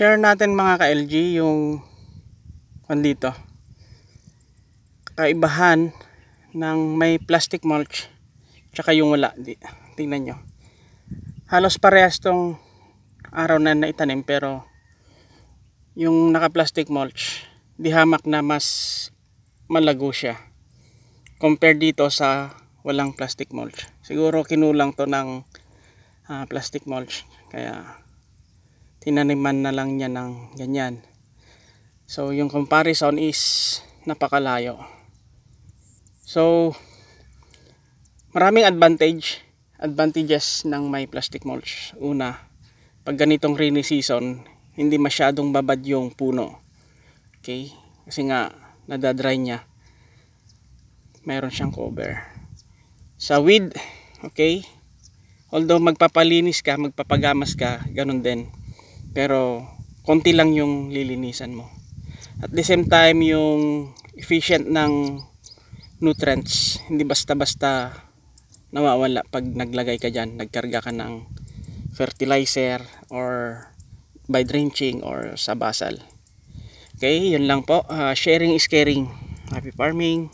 Share natin mga ka-LG yung andito kaibahan ng may plastic mulch tsaka yung wala. Tingnan nyo, halos parehas tong araw na naitanim, pero yung naka plastic mulch di hamak na mas malago siya compared dito sa walang plastic mulch. Siguro kinulang to ng plastic mulch, kaya tinaniman na lang niya ng ganyan. So yung comparison is napakalayo. So maraming advantages ng may plastic mulch. Una, pag ganitong rainy season, hindi masyadong babad yung puno. Okay? Kasi nga nadadry niya. Mayroon siyang cover. Sa weed, okay? Although magpapalinis ka, magpapagamas ka, ganun din. Pero konti lang yung lilinisan mo. At the same time, yung efficient ng nutrients, hindi basta-basta nawawala pag naglagay ka dyan, nagkarga ka ng fertilizer or by drenching or sa basal. Okay, yun lang po. Sharing is caring. Happy farming.